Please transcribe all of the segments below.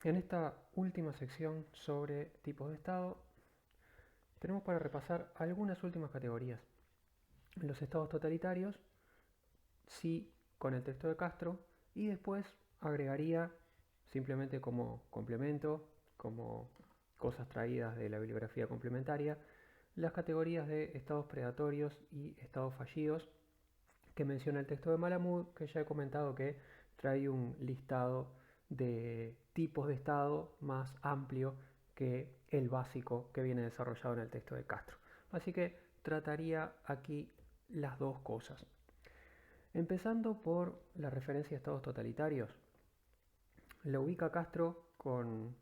En esta última sección sobre tipos de Estado, tenemos para repasar algunas últimas categorías. Los estados totalitarios, sí, con el texto de Castro, y después agregaría, simplemente como complemento, como cosas traídas de la bibliografía complementaria, las categorías de estados predatorios y estados fallidos que menciona el texto de Malamud, que ya he comentado que trae un listado de tipos de Estado más amplio que el básico que viene desarrollado en el texto de Castro. Así que trataría aquí las dos cosas. Empezando por la referencia a estados totalitarios, lo ubica Castro con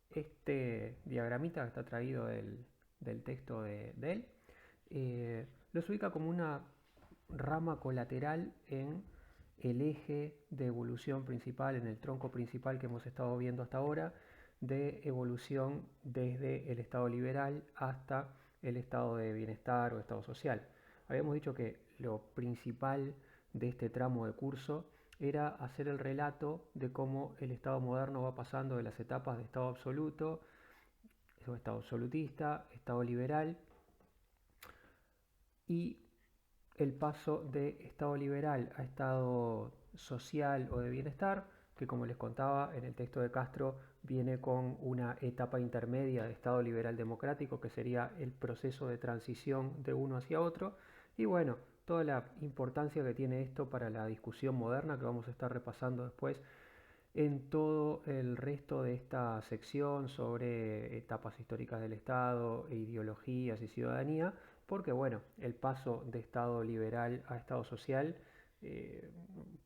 este diagramita que está traído del texto de él. Los ubica como una rama colateral en el eje de evolución principal, en el tronco principal que hemos estado viendo hasta ahora, de evolución desde el estado liberal hasta el estado de bienestar o estado social. Habíamos dicho que lo principal de este tramo de curso era hacer el relato de cómo el estado moderno va pasando de las etapas de estado absoluto, estado absolutista, estado liberal y el paso de estado liberal a estado social o de bienestar, que como les contaba en el texto de Castro viene con una etapa intermedia de estado liberal democrático, que sería el proceso de transición de uno hacia otro, y bueno, toda la importancia que tiene esto para la discusión moderna que vamos a estar repasando después en todo el resto de esta sección sobre etapas históricas del Estado, ideologías y ciudadanía, porque bueno, el paso de Estado liberal a Estado social eh,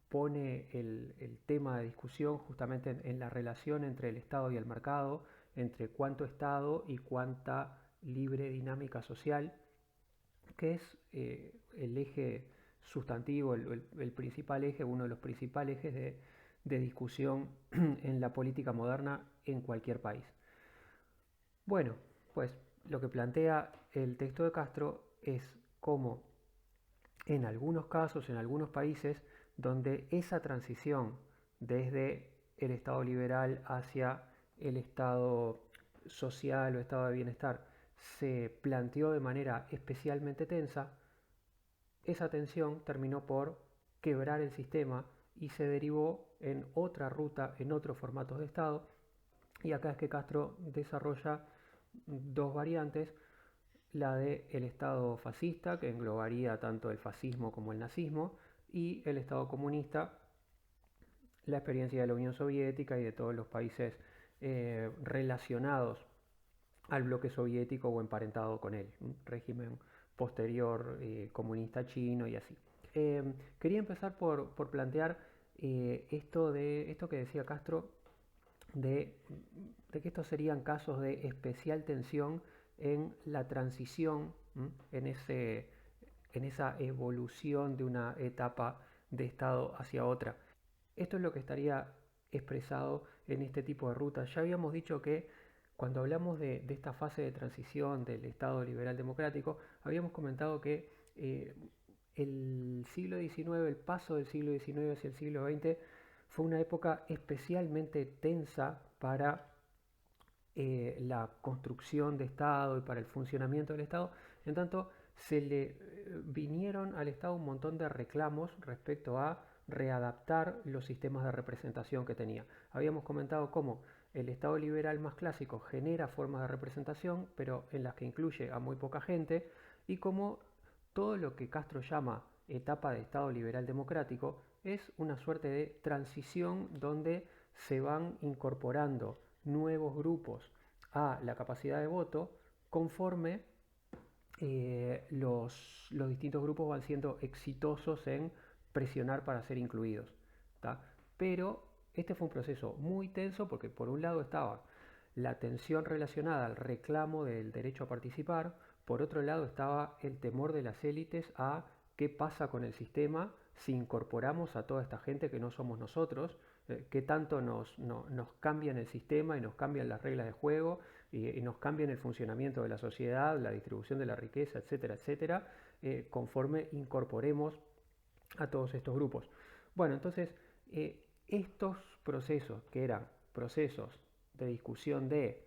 pone el tema de discusión justamente en la relación entre el Estado y el mercado, entre cuánto Estado y cuánta libre dinámica social, que es el eje sustantivo, el principal eje, uno de los principales ejes de discusión en la política moderna en cualquier país. Bueno, pues lo que plantea el texto de Castro es cómo en algunos casos, en algunos países, donde esa transición desde el Estado liberal hacia el Estado social o Estado de bienestar se planteó de manera especialmente tensa, esa tensión terminó por quebrar el sistema y se derivó en otra ruta, en otros formatos de Estado. Y acá es que Castro desarrolla dos variantes, la del Estado fascista, que englobaría tanto el fascismo como el nazismo, y el Estado comunista, la experiencia de la Unión Soviética y de todos los países relacionados al bloque soviético o emparentado con él, un régimen posterior comunista chino y así. Quería empezar por plantear esto que decía Castro de, de que estos serían casos de especial tensión en la transición, en esa evolución de una etapa de estado hacia otra. Esto es lo que estaría expresado en este tipo de rutas. Ya habíamos dicho que cuando hablamos de esta fase de transición del Estado liberal democrático, habíamos comentado que el siglo XIX, el paso del siglo XIX hacia el siglo XX, fue una época especialmente tensa para la construcción de Estado y para el funcionamiento del Estado. En tanto, se le vinieron al Estado un montón de reclamos respecto a readaptar los sistemas de representación que tenía. Habíamos comentado cómo el Estado liberal más clásico genera formas de representación, pero en las que incluye a muy poca gente, y cómo todo lo que Castro llama etapa de Estado liberal democrático es una suerte de transición donde se van incorporando nuevos grupos a la capacidad de voto conforme los distintos grupos van siendo exitosos en presionar para ser incluidos. ¿Tá? Pero este fue un proceso muy tenso porque por un lado estaba la tensión relacionada al reclamo del derecho a participar, por otro lado estaba el temor de las élites a qué pasa con el sistema si incorporamos a toda esta gente que no somos nosotros, qué tanto nos cambian el sistema y nos cambian las reglas de juego y nos cambian el funcionamiento de la sociedad, la distribución de la riqueza, etcétera, etcétera, conforme incorporemos a todos estos grupos. Bueno, entonces, estos procesos que eran procesos de discusión de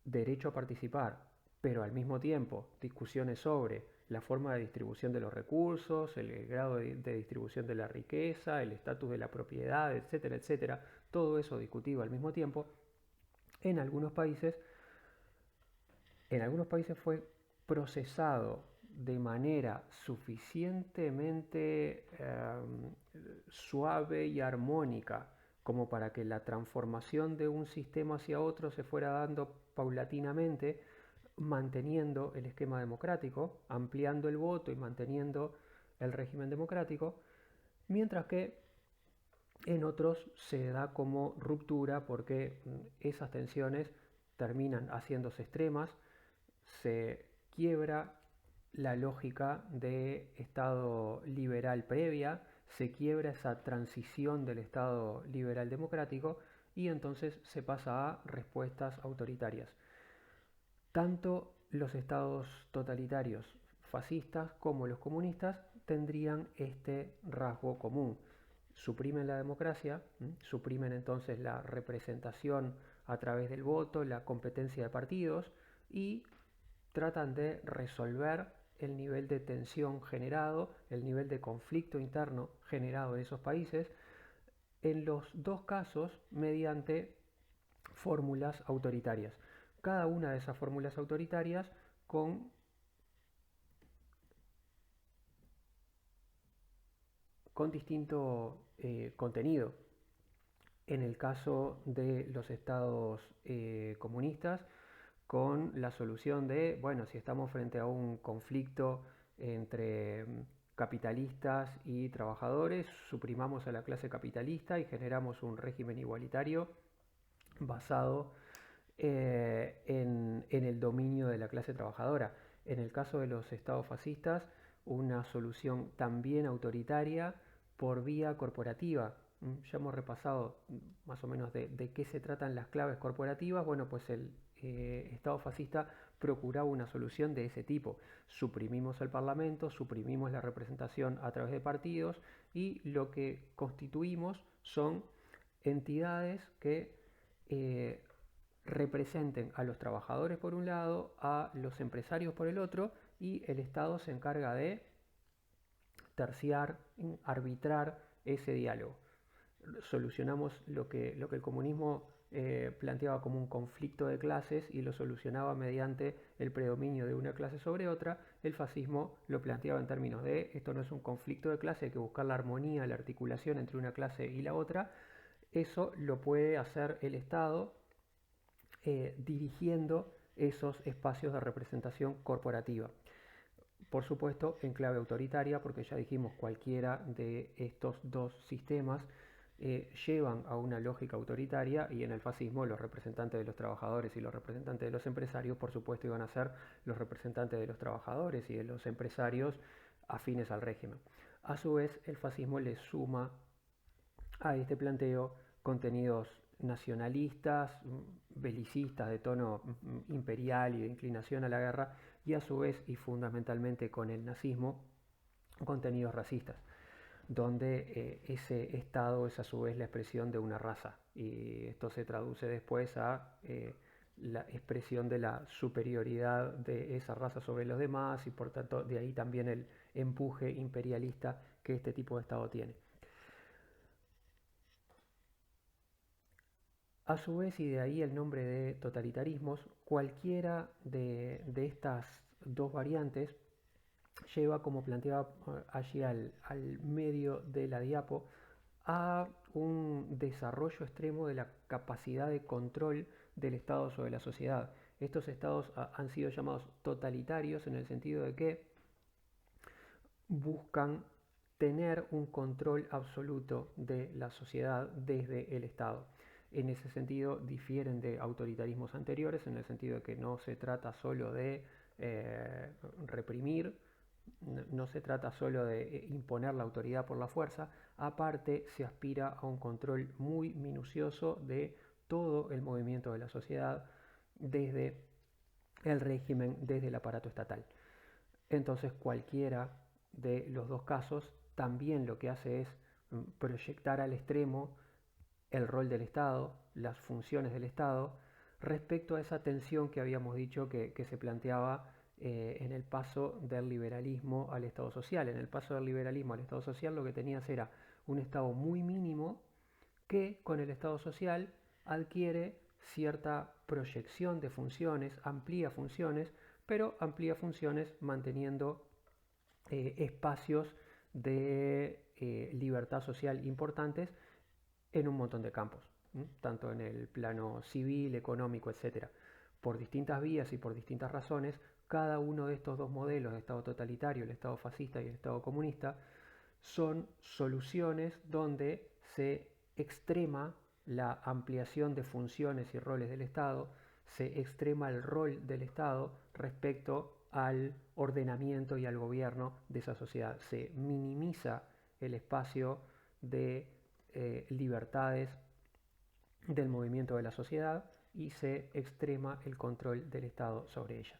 derecho a participar, pero al mismo tiempo discusiones sobre la forma de distribución de los recursos, el grado de distribución de la riqueza, el estatus de la propiedad, etcétera, etcétera, todo eso discutido al mismo tiempo, en algunos países, fue procesado de manera suficientemente suave y armónica como para que la transformación de un sistema hacia otro se fuera dando paulatinamente, manteniendo el esquema democrático, ampliando el voto y manteniendo el régimen democrático, mientras que en otros se da como ruptura porque esas tensiones terminan haciéndose extremas, se quiebra la lógica de Estado liberal previa, se quiebra esa transición del Estado liberal democrático y entonces se pasa a respuestas autoritarias. Tanto los estados totalitarios fascistas como los comunistas tendrían este rasgo común. Suprimen la democracia, suprimen entonces la representación a través del voto, la competencia de partidos y tratan de resolver el nivel de tensión generado, el nivel de conflicto interno generado en esos países, en los dos casos mediante fórmulas autoritarias. Cada una de esas fórmulas autoritarias con, distinto contenido. En el caso de los estados comunistas, con la solución de, bueno, si estamos frente a un conflicto entre capitalistas y trabajadores, suprimamos a la clase capitalista y generamos un régimen igualitario basado en el dominio de la clase trabajadora. En el caso de los estados fascistas, una solución también autoritaria por vía corporativa. Ya hemos repasado más o menos de qué se tratan las claves corporativas. Bueno, pues el Estado fascista procuraba una solución de ese tipo. Suprimimos el Parlamento, suprimimos la representación a través de partidos y lo que constituimos son entidades que representen a los trabajadores por un lado, a los empresarios por el otro, y el Estado se encarga de terciar, arbitrar ese diálogo. Solucionamos lo que el comunismo planteaba como un conflicto de clases y lo solucionaba mediante el predominio de una clase sobre otra. El fascismo lo planteaba en términos de esto no es un conflicto de clase, hay que buscar la armonía, la articulación entre una clase y la otra. Eso lo puede hacer el Estado dirigiendo esos espacios de representación corporativa. Por supuesto, en clave autoritaria, porque ya dijimos, cualquiera de estos dos sistemas llevan a una lógica autoritaria y en el fascismo los representantes de los trabajadores y los representantes de los empresarios, por supuesto, iban a ser los representantes de los trabajadores y de los empresarios afines al régimen. A su vez, el fascismo le suma a este planteo contenidos nacionalistas, belicistas de tono imperial y de inclinación a la guerra, y a su vez y fundamentalmente con el nazismo, contenidos racistas, donde ese Estado es a su vez la expresión de una raza, y esto se traduce después a la expresión de la superioridad de esa raza sobre los demás, y por tanto de ahí también el empuje imperialista que este tipo de Estado tiene. A su vez, y de ahí el nombre de totalitarismos, cualquiera de estas dos variantes lleva, como planteaba allí al medio de la diapo, a un desarrollo extremo de la capacidad de control del Estado sobre la sociedad. Estos estados han sido llamados totalitarios en el sentido de que buscan tener un control absoluto de la sociedad desde el Estado. En ese sentido difieren de autoritarismos anteriores, en el sentido de que no se trata solo de reprimir, no se trata solo de imponer la autoridad por la fuerza, aparte se aspira a un control muy minucioso de todo el movimiento de la sociedad desde el régimen, desde el aparato estatal. Entonces cualquiera de los dos casos también lo que hace es proyectar al extremo el rol del Estado, las funciones del Estado respecto a esa tensión que habíamos dicho que se planteaba en el paso del liberalismo al Estado social. En el paso del liberalismo al Estado social lo que tenías era un Estado muy mínimo que con el Estado social adquiere cierta proyección de funciones, pero amplía funciones manteniendo espacios de libertad social importantes en un montón de campos, tanto en el plano civil, económico, etcétera. Por distintas vías y por distintas razones, cada uno de estos dos modelos de Estado totalitario, el Estado fascista y el Estado comunista, son soluciones donde se extrema la ampliación de funciones y roles del Estado, se extrema el rol del Estado respecto al ordenamiento y al gobierno de esa sociedad. Se minimiza el espacio de libertades del movimiento de la sociedad y se extrema el control del Estado sobre ella.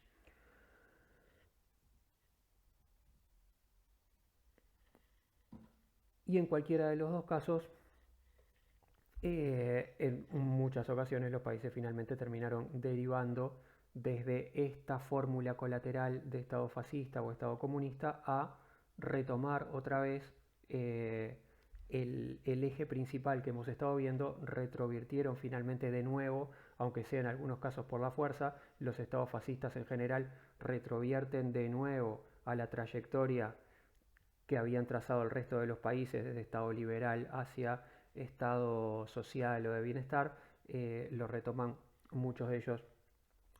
Y en cualquiera de los dos casos, en muchas ocasiones los países finalmente terminaron derivando desde esta fórmula colateral de Estado fascista o Estado comunista a retomar otra vez el eje principal que hemos estado viendo. Retrovirtieron finalmente de nuevo, aunque sea en algunos casos por la fuerza, los estados fascistas en general retrovierten de nuevo a la trayectoria que habían trazado el resto de los países desde Estado liberal hacia Estado social o de bienestar. Lo retoman muchos de ellos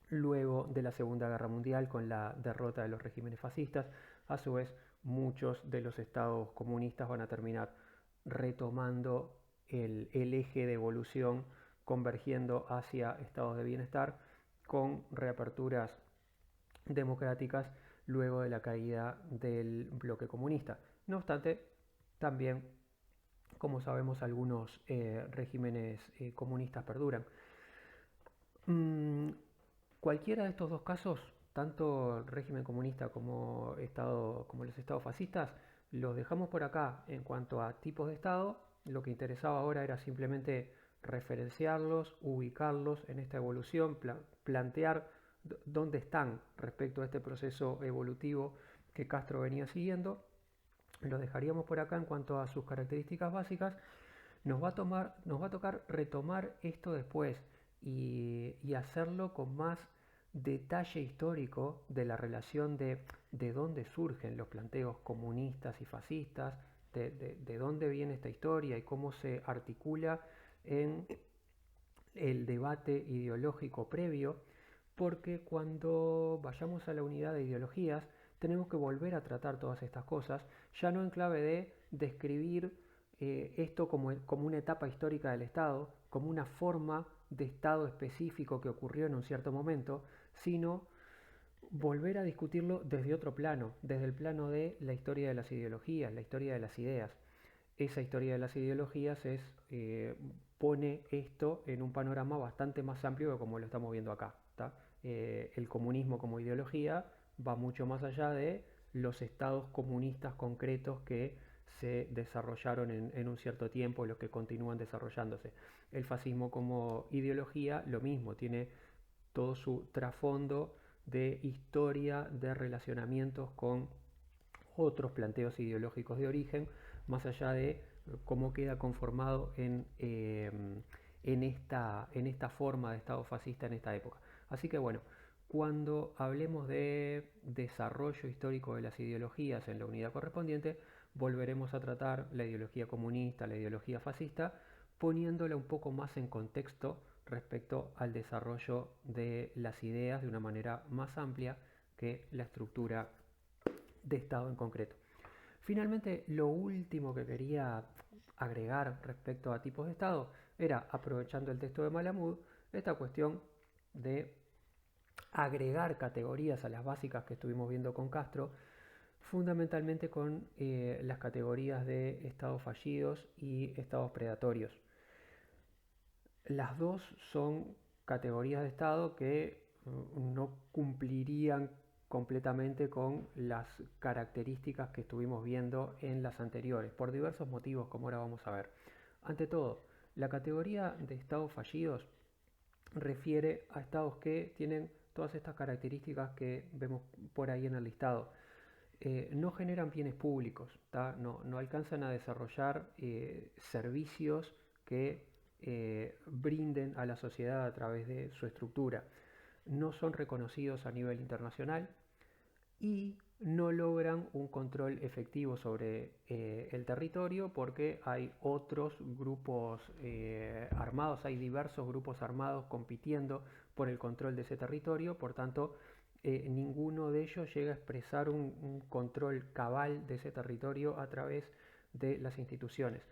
luego de la Segunda Guerra Mundial con la derrota de los regímenes fascistas. A su vez, muchos de los estados comunistas van a terminar retomando el eje de evolución, convergiendo hacia estados de bienestar con reaperturas democráticas luego de la caída del bloque comunista. No obstante, también, como sabemos, algunos regímenes comunistas perduran. Cualquiera de estos dos casos, tanto el régimen comunista como los estados fascistas, los dejamos por acá en cuanto a tipos de Estado. Lo que interesaba ahora era simplemente referenciarlos, ubicarlos en esta evolución, plantear dónde están respecto a este proceso evolutivo que Castro venía siguiendo. Lo dejaríamos por acá en cuanto a sus características básicas. Nos va a tocar retomar esto después y hacerlo con más detalle histórico de la relación de dónde surgen los planteos comunistas y fascistas, de dónde viene esta historia y cómo se articula en el debate ideológico previo, porque cuando vayamos a la unidad de ideologías tenemos que volver a tratar todas estas cosas, ya no en clave de describir esto como una etapa histórica del Estado, como una forma de Estado específico que ocurrió en un cierto momento, sino volver a discutirlo desde otro plano, desde el plano de la historia de las ideologías, la historia de las ideas. Esa historia de las ideologías pone esto en un panorama bastante más amplio que como lo estamos viendo acá. El comunismo como ideología va mucho más allá de los estados comunistas concretos que se desarrollaron en un cierto tiempo y los que continúan desarrollándose. El fascismo como ideología, lo mismo, tiene todo su trasfondo de historia, de relacionamientos con otros planteos ideológicos de origen, más allá de cómo queda conformado en esta forma de Estado fascista en esta época. Así que bueno, cuando hablemos de desarrollo histórico de las ideologías en la unidad correspondiente, volveremos a tratar la ideología comunista, la ideología fascista, poniéndola un poco más en contexto respecto al desarrollo de las ideas de una manera más amplia que la estructura de Estado en concreto. Finalmente, lo último que quería agregar respecto a tipos de Estado era, aprovechando el texto de Malamud, esta cuestión de agregar categorías a las básicas que estuvimos viendo con Castro, fundamentalmente con las categorías de estados fallidos y estados predatorios. Las dos son categorías de Estado que no cumplirían completamente con las características que estuvimos viendo en las anteriores, por diversos motivos, como ahora vamos a ver. Ante todo, La categoría de estados fallidos refiere a estados que tienen todas estas características que vemos por ahí en el listado. No generan bienes públicos, no alcanzan a desarrollar servicios que brinden a la sociedad a través de su estructura. No son reconocidos a nivel internacional y no logran un control efectivo sobre el territorio porque hay otros grupos armados, hay diversos grupos armados compitiendo por el control de ese territorio, por tanto ninguno de ellos llega a expresar un control cabal de ese territorio a través de las instituciones.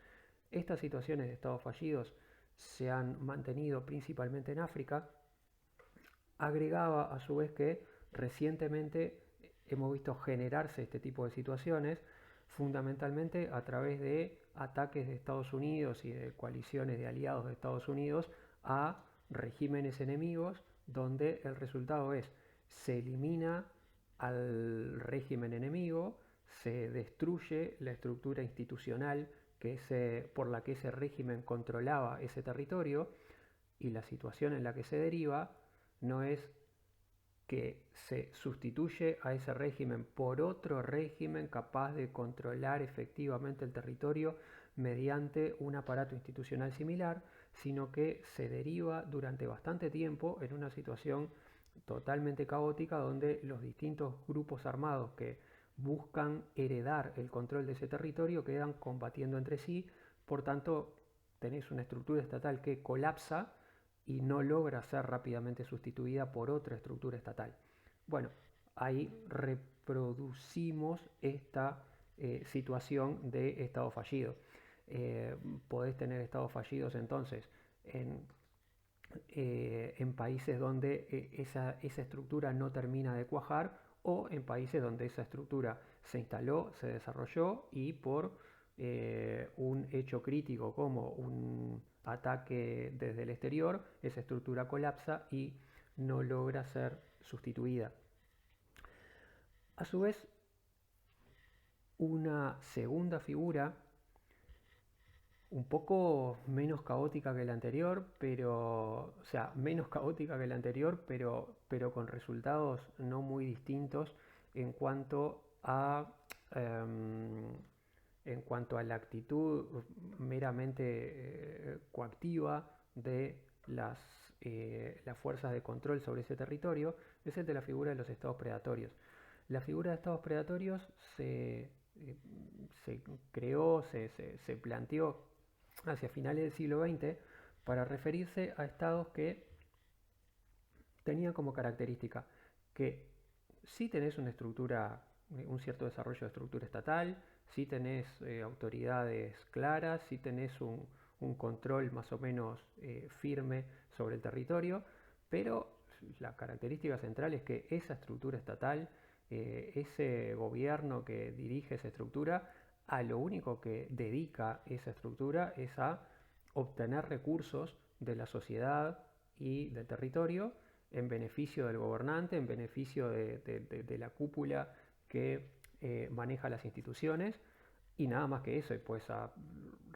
Estas situaciones de estados fallidos se han mantenido principalmente en África. Agregaba a su vez que recientemente hemos visto generarse este tipo de situaciones fundamentalmente a través de ataques de Estados Unidos y de coaliciones de aliados de Estados Unidos a regímenes enemigos, donde el resultado es se elimina al régimen enemigo, se destruye la estructura institucional por la que ese régimen controlaba ese territorio, y la situación en la que se deriva no es que se sustituye a ese régimen por otro régimen capaz de controlar efectivamente el territorio mediante un aparato institucional similar, sino que se deriva durante bastante tiempo en una situación totalmente caótica donde los distintos grupos armados que buscan heredar el control de ese territorio quedan combatiendo entre sí, por tanto tenés una estructura estatal que colapsa y no logra ser rápidamente sustituida por otra estructura estatal. Bueno, ahí reproducimos esta situación de estado fallido. Podés tener estados fallidos entonces en países donde esa estructura no termina de cuajar, o en países donde esa estructura se instaló, se desarrolló y por un hecho crítico como un ataque desde el exterior, esa estructura colapsa y no logra ser sustituida. A su vez, una segunda figura un poco menos caótica que la anterior, o sea, menos caótica que la anterior, pero con resultados no muy distintos en cuanto a en cuanto a la actitud meramente coactiva de las fuerzas de control sobre ese territorio, es el de la figura de los estados predatorios. La figura de estados predatorios se creó, se planteó hacia finales del siglo XX para referirse a estados que tenían como característica que sí tenés una estructura, un cierto desarrollo de estructura estatal, sí tenés autoridades claras, sí tenés un control más o menos firme sobre el territorio, pero la característica central es que esa estructura estatal, ese gobierno que dirige esa estructura, a lo único que dedica esa estructura es a obtener recursos de la sociedad y del territorio en beneficio del gobernante, en beneficio de la cúpula que maneja las instituciones, y nada más que eso, y pues al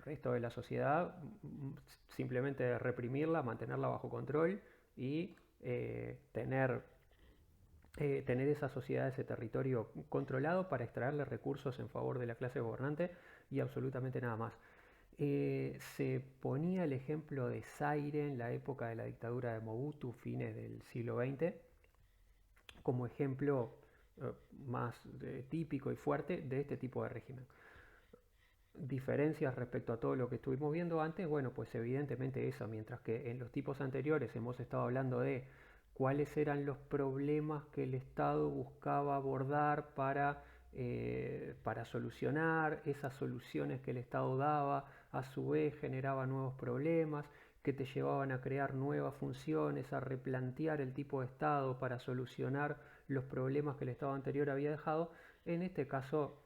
resto de la sociedad simplemente reprimirla, mantenerla bajo control y tener esa sociedad, ese territorio controlado para extraerle recursos en favor de la clase gobernante y absolutamente nada más. Se ponía el ejemplo de Zaire en la época de la dictadura de Mobutu, fines del siglo XX, como ejemplo más típico y fuerte de este tipo de régimen. Diferencias respecto a todo lo que estuvimos viendo antes, bueno, pues evidentemente eso, mientras que en los tipos anteriores hemos estado hablando de cuáles eran los problemas que el Estado buscaba abordar para solucionar, esas soluciones que el Estado daba a su vez generaban nuevos problemas que te llevaban a crear nuevas funciones, a replantear el tipo de Estado para solucionar los problemas que el Estado anterior había dejado. En este caso,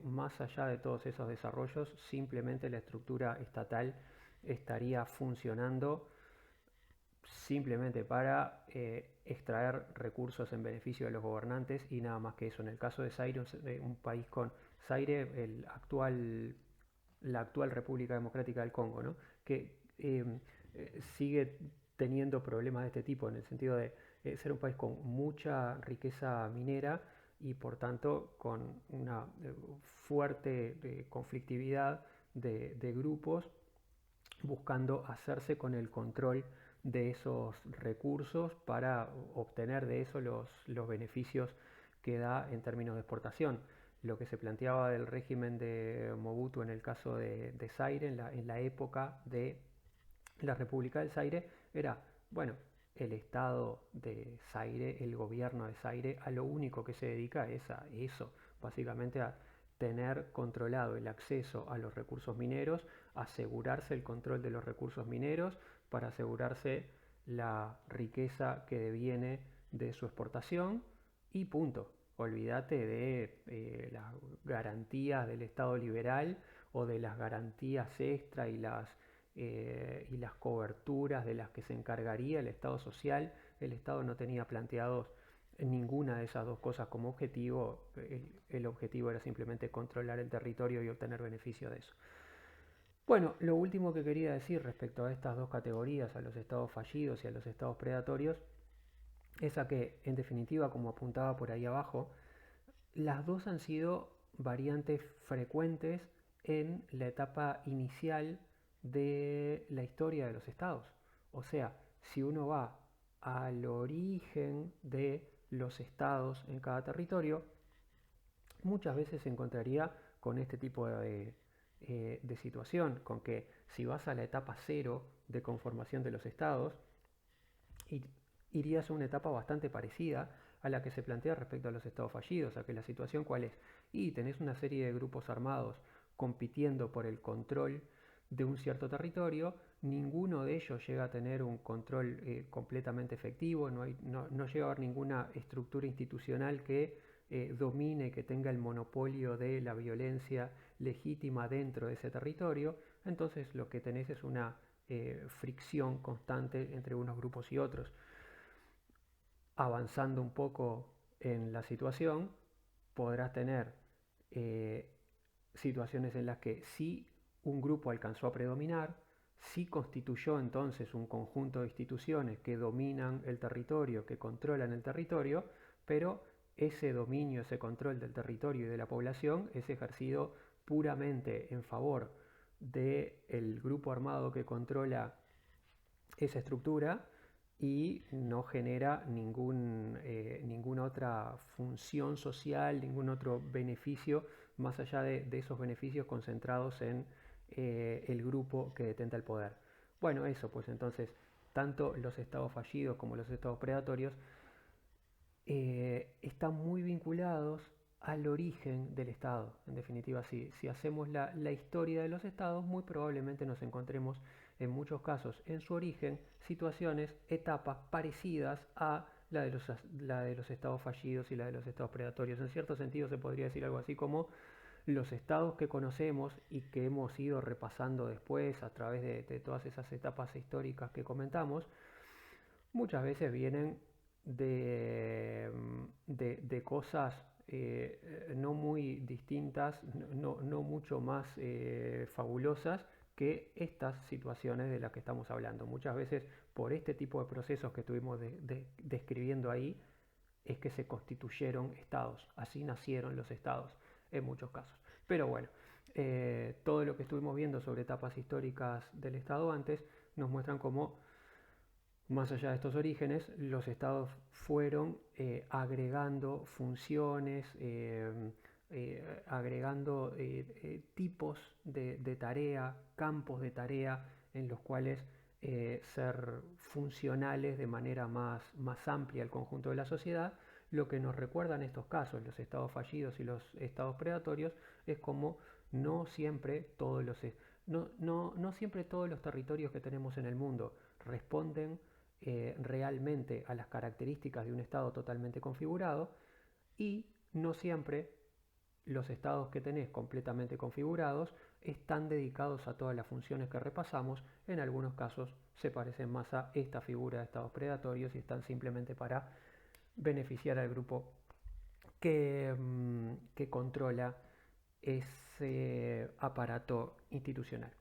más allá de todos esos desarrollos, simplemente la estructura estatal estaría funcionando simplemente para extraer recursos en beneficio de los gobernantes y nada más que eso. En el caso de Zaire, un país con Zaire, la actual República Democrática del Congo, ¿no? que sigue teniendo problemas de este tipo, en el sentido de ser un país con mucha riqueza minera y por tanto con una fuerte conflictividad de grupos buscando hacerse con el control de esos recursos para obtener de eso los beneficios que da en términos de exportación. Lo que se planteaba del régimen de Mobutu en el caso de Zaire, en la época de la República del Zaire, era, bueno, el Estado de Zaire, el gobierno de Zaire, a lo único que se dedica es a eso, básicamente a tener controlado el acceso a los recursos mineros, asegurarse el control de los recursos mineros para asegurarse la riqueza que deviene de su exportación y punto. Olvídate de las garantías del Estado liberal o de las garantías extra y las coberturas de las que se encargaría el Estado social. El Estado no tenía planteados ninguna de esas dos cosas como objetivo. El objetivo era simplemente controlar el territorio y obtener beneficio de eso. Bueno, lo último que quería decir respecto a estas dos categorías, a los estados fallidos y a los estados predatorios, es a que, en definitiva, como apuntaba por ahí abajo, las dos han sido variantes frecuentes en la etapa inicial de la historia de los estados. O sea, si uno va al origen de los estados en cada territorio, muchas veces se encontraría con este tipo de situación, con que si vas a la etapa cero de conformación de los estados, irías a una etapa bastante parecida a la que se plantea respecto a los estados fallidos, a que la situación cuál es. Y tenés una serie de grupos armados compitiendo por el control de un cierto territorio, ninguno de ellos llega a tener un control completamente efectivo, no llega a haber ninguna estructura institucional que domine, que tenga el monopolio de la violencia legítima dentro de ese territorio. Entonces lo que tenés es una fricción constante entre unos grupos y otros. Avanzando un poco en la situación, podrás tener eh, situaciones en las que sí un grupo alcanzó a predominar, sí constituyó entonces un conjunto de instituciones que dominan el territorio, que controlan el territorio, pero ese dominio, ese control del territorio y de la población es ejercido puramente en favor del grupo armado que controla esa estructura y no genera ninguna otra función social, ningún otro beneficio más allá de esos beneficios concentrados en el grupo que detenta el poder. Bueno, eso pues entonces, tanto los estados fallidos como los estados predatorios están muy vinculados al origen del Estado. En definitiva, si hacemos la historia de los estados, muy probablemente nos encontremos en muchos casos en su origen situaciones, etapas parecidas a la de los estados fallidos y la de los estados predatorios. En cierto sentido se podría decir algo así como los estados que conocemos y que hemos ido repasando después a través de todas esas etapas históricas que comentamos, muchas veces vienen de cosas no muy distintas, no mucho más fabulosas que estas situaciones de las que estamos hablando. Muchas veces por este tipo de procesos que estuvimos describiendo ahí es que se constituyeron estados, así nacieron los estados en muchos casos. Pero bueno, todo lo que estuvimos viendo sobre etapas históricas del estado antes nos muestran cómo más allá de estos orígenes, los estados fueron agregando funciones, agregando tipos de tarea, campos de tarea en los cuales ser funcionales de manera más amplia al conjunto de la sociedad. Lo que nos recuerdan estos casos, los estados fallidos y los estados predatorios, es como no siempre todos no siempre todos los territorios que tenemos en el mundo responden realmente a las características de un estado totalmente configurado y no siempre los estados que tenés completamente configurados están dedicados a todas las funciones que repasamos. En algunos casos se parecen más a esta figura de estados predatorios y están simplemente para beneficiar al grupo que controla ese aparato institucional.